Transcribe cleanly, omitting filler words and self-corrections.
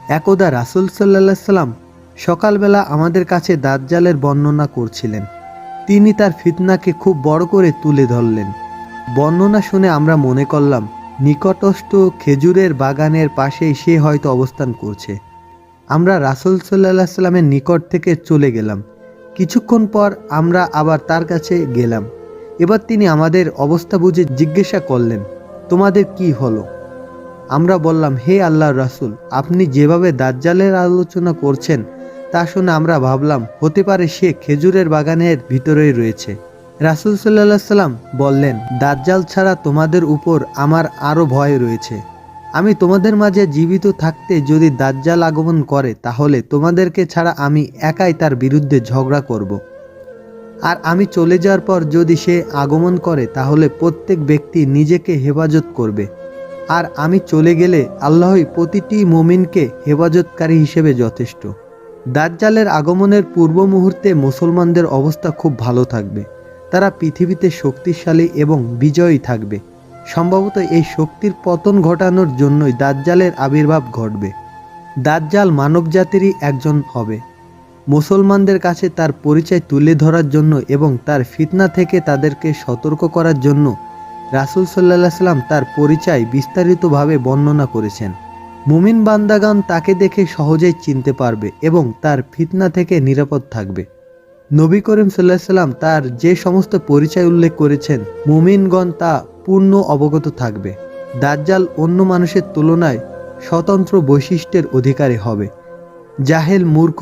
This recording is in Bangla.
একদা রাসূল সাল্লাল্লাহু আলাইহি সাল্লাম সকালবেলা আমাদের কাছে দাজ্জালের বর্ণনা করছিলেন। তিনি তার ফিতনাকে খুব বড় করে তুলে ধরলেন। বর্ণনা শুনে আমরা মনে করলাম নিকটস্থ খেজুরের বাগানের পাশেই সে হয়তো অবস্থান করছে। আমরা রাসূল সাল্লাল্লাহু আলাইহি সাল্লামের নিকট থেকে চলে গেলাম। কিছুক্ষণ পর আমরা আবার তার কাছে গেলাম। এবার তিনি আমাদের অবস্থা বুঝে জিজ্ঞাসা করলেন, তোমাদের কি হলো? আমরা বললাম, হে আল্লাহর রাসূল, আপনি যেভাবে দাজ্জালের আলোচনা করছেন তা শুনে আমরা ভাবলাম হতে পারে সে খেজুরের বাগানের ভিতরেই রয়েছে। রাসূল সাল্লাল্লাহু আলাইহি সাল্লাম বললেন, দাজ্জাল ছাড়া তোমাদের উপর আমার আরও ভয় রয়েছে। আমি তোমাদের মাঝে জীবিত থাকতে যদি দাজ্জাল আগমন করে তাহলে তোমাদেরকে ছাড়া আমি একাই তার বিরুদ্ধে ঝগড়া করব। আর আমি চলে যাওয়ার পর যদি সে আগমন করে তাহলে প্রত্যেক ব্যক্তি নিজেকে হেফাজত করবে। আর আমি চলে গেলে আল্লাহই প্রতিটি মুমিনকে হেফাজতকারী হিসেবে যথেষ্ট। দাজ্জালের আগমনের পূর্ব মুহূর্তে মুসলমানদের অবস্থা খুব ভালো থাকবে। তারা পৃথিবীতে শক্তিশালী এবং বিজয়ী থাকবে। সম্ভবত এই শক্তির পতন ঘটানোর জন্যই দাজ্জালের আবির্ভাব ঘটবে। দাজ্জাল মানবজাতিরই একজন হবে। মুসলমানদের কাছে তার পরিচয় তুলে ধরার জন্য এবং তার ফিতনা থেকে তাদেরকে সতর্ক করার জন্য রাসূল সাল্লাল্লাহু আলাইহি সাল্লাম তার পরিচয় বিস্তারিতভাবে বর্ণনা করেছেন। মুমিন বান্দাগণ তাকে দেখে সহজেই চিনতে পারবে এবং তার ফিতনা থেকে নিরাপদ থাকবে। নবী করিম সাল্লাল্লাহু আলাইহি সাল্লাম তার যে সমস্ত পরিচয় উল্লেখ করেছেন মুমিনগণ তা পূর্ণ অবগত থাকবে। দাজ্জাল অন্য মানুষের তুলনায় স্বতন্ত্র বৈশিষ্ট্যের অধিকারী হবে। জাহেল মূর্খ